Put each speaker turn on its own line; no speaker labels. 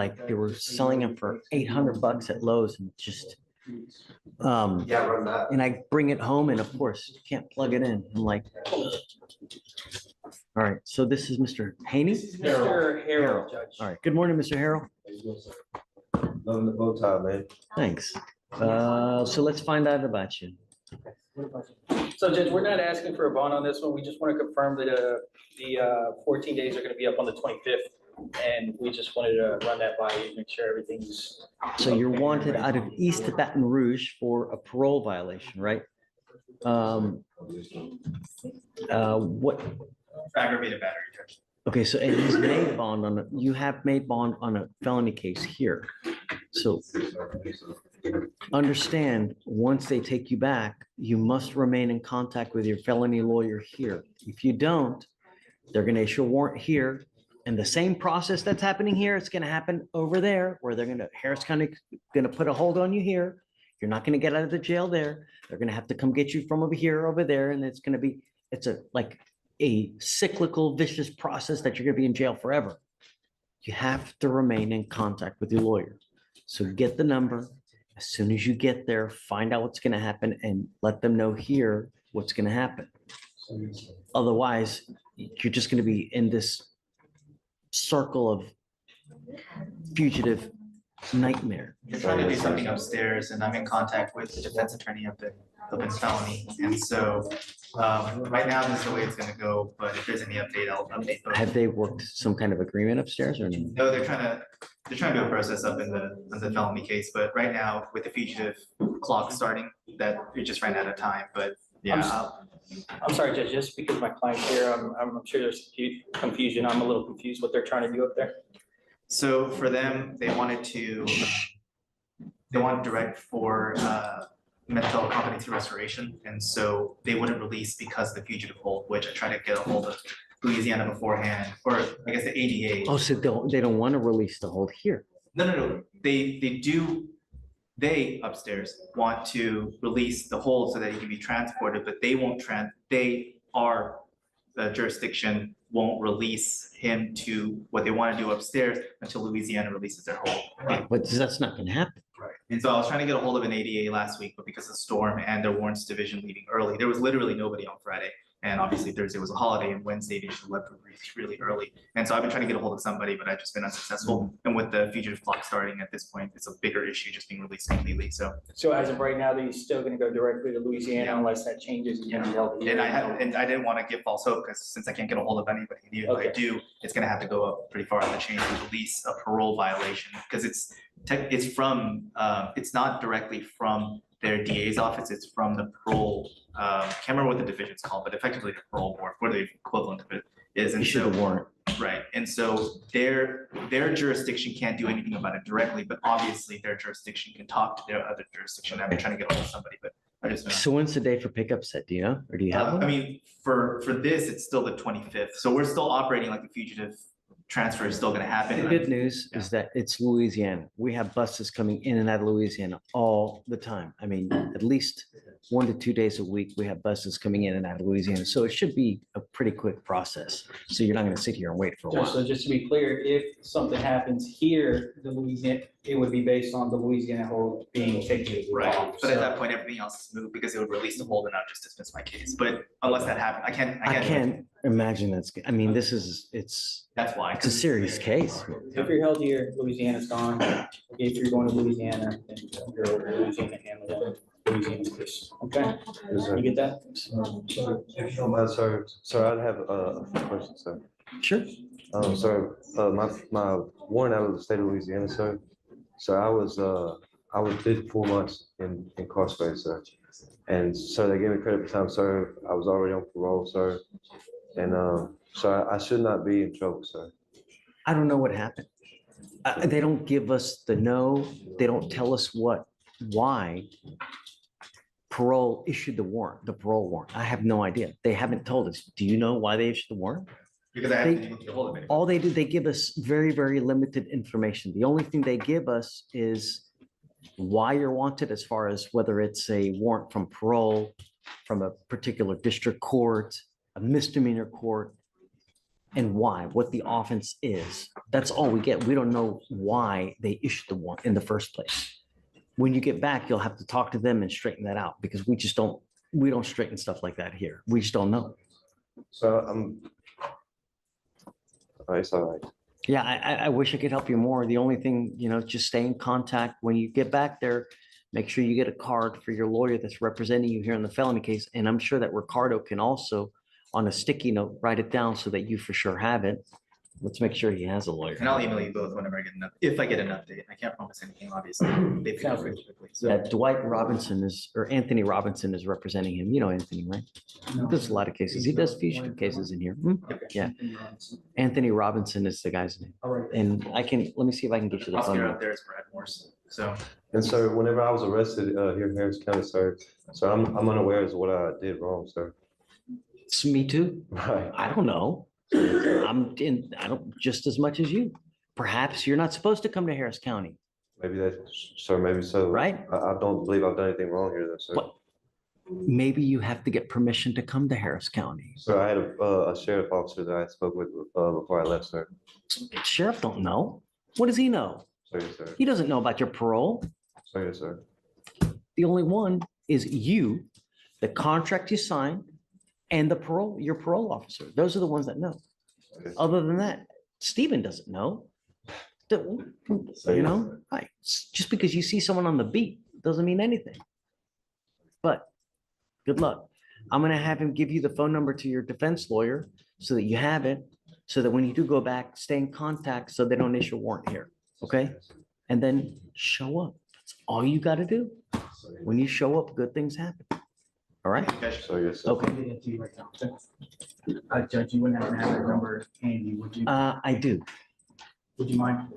like they were selling them for 800 bucks at Lowe's and just, and I bring it home and of course you can't plug it in. I'm like, all right, so this is Mr. Haney?
Mr. Harrell, Judge.
All right, good morning, Mr. Harrell.
Loving the bow tie, man.
Thanks. So let's find out about you.
So Judge, we're not asking for a bond on this one. We just want to confirm that the 14 days are going to be up on the 25th. And we just wanted to run that by you, make sure everything's.
So you're wanted out of East Baton Rouge for a parole violation, right? What?
Aggravated battery, Judge.
Okay, so and he's made bond on you have made bond on a felony case here. So understand, once they take you back, you must remain in contact with your felony lawyer here. If you don't, they're going to issue a warrant here. And the same process that's happening here, it's going to happen over there, where they're going to, Harris County going to put a hold on you here. You're not going to get out of the jail there. They're going to have to come get you from over here, over there. And it's going to be, it's like a cyclical, vicious process that you're going to be in jail forever. You have to remain in contact with your lawyer. So get the number. As soon as you get there, find out what's going to happen and let them know here what's going to happen. Otherwise, you're just going to be in this circle of fugitive nightmare.
You're trying to do something upstairs, and I'm in contact with the defense attorney of the felony. And so right now, this is the way it's going to go. But if there's any update, I'll update both.
Have they worked some kind of agreement upstairs or no?
No, they're trying to do a process up in the felony case. But right now, with the fugitive clock starting, that it just ran out of time. But yeah.
I'm sorry, Judge, just because my client's here, I'm sure there's confusion. I'm a little confused what they're trying to do up there.
So for them, they wanted direct for mental competency restoration. And so they wouldn't release because of the fugitive hold, which I tried to get a hold of Louisiana beforehand, or I guess the ADA.
Oh, so they don't want to release the hold here.
No. They upstairs want to release the hold so that he can be transported, but they won't the jurisdiction won't release him to what they want to do upstairs until Louisiana releases their hold.
But that's not going to happen.
Right. And so I was trying to get a hold of an ADA last week, but because of the storm and their warrants division leaving early, there was literally nobody on Friday. And obviously Thursday was a holiday and Wednesday they should have left really early. And so I've been trying to get a hold of somebody, but I've just been unsuccessful. And with the fugitive clock starting at this point, it's a bigger issue just being released completely. So
as of right now, they're still going to go directly to Louisiana unless that changes.
And I didn't want to give false hope because since I can't get a hold of anybody, and even if I do, it's going to have to go up pretty far in the chain to release a parole violation because it's not directly from their DA's office, it's from the parole, can't remember what the division's called, but effectively the parole board, what the equivalent of it is. And
issue the warrant.
Right, and so their jurisdiction can't do anything about it directly, but obviously their jurisdiction can talk to their other jurisdiction. I've been trying to get a hold of somebody, but I just.
So when's the day for pickup set, do you know, or do you have one?
I mean, for this, it's still the 25th, so we're still operating like the fugitive transfer is still going to happen.
The good news is that it's Louisiana. We have buses coming in and out of Louisiana all the time. I mean, at least 1 to 2 days a week, we have buses coming in and out of Louisiana. So it should be a pretty quick process. So you're not going to sit here and wait for a while.
So just to be clear, if something happens here, it would be based on the Louisiana hold being taken.
Right, but at that point, everything else is moved because it would release the hold and not just dismiss my case. But unless that happens, I can't
imagine that's, I mean, that's why. It's a serious case.
If you're held here, Louisiana's gone. If you're going to Louisiana, then you're over Louisiana handling Louisiana's case. Okay, you get that?
If you don't mind, sir, I'd have a few questions, sir.
Sure.
Sir, my warrant out of the state of Louisiana, sir. So I was 54 months incarcerated, sir. And so they gave me credit for time served. I was already on parole, sir. And so I should not be in trouble, sir.
I don't know what happened. They don't give us they don't tell us why parole issued the parole warrant. I have no idea. They haven't told us. Do you know why they issued the warrant?
Because I haven't been able to get hold of it.
All they do, they give us very, very limited information. The only thing they give us is why you're wanted, as far as whether it's a warrant from parole, from a particular district court, a misdemeanor court. and why, what the offense is. That's all we get. We don't know why they issued the warrant in the first place. When you get back, you'll have to talk to them and straighten that out because we don't straighten stuff like that here. We just don't know.
So it's all right.
Yeah, I wish I could help you more. The only thing, just stay in contact. When you get back there, make sure you get a card for your lawyer that's representing you here in the felony case. And I'm sure that Ricardo can also, on a sticky note, write it down so that you for sure have it. Let's make sure he has a lawyer.
And I'll email you both whenever I get if I get an update. I can't promise anything, obviously. They pick up pretty quickly. So.
Dwight Robinson or Anthony Robinson is representing him. You know Anthony, right? He does a lot of cases. He does fugitive cases in here. Yeah. Anthony Robinson is the guy's name. And let me see if I can get you the phone
Prosecutor
number.
up there is Brad Morse. So.
And so whenever I was arrested here in Harris County, sir, so I'm unaware as to what I did wrong, sir.
It's me too.
Right.
I don't know. I don't just as much as you. Perhaps you're not supposed to come to Harris County,
Maybe maybe so.
right?
I don't believe I've done anything wrong here, though, sir.
But maybe you have to get permission to come to Harris County.
So I had a sheriff officer that I spoke with before I left, sir.
Sheriff don't know. What does he know?
So yes, sir.
He doesn't know about your parole.
So yes, sir.
The only one is you, the contract you signed, and your parole officer. Those are the ones that know.
Okay.
Other than that, Stephen doesn't know. Right. Just because you see someone on the beat doesn't mean anything. But good luck. I'm going to have him give you the phone number to your defense lawyer so that you have it, so that when you do go back, stay in contact so they don't issue a warrant here. Okay. And then show up. That's all you got to do. When you show up, good things happen. All right.
So yes, sir.
Okay.
Judge, you wouldn't happen to have that number handy, would you?
I do.
Would you mind?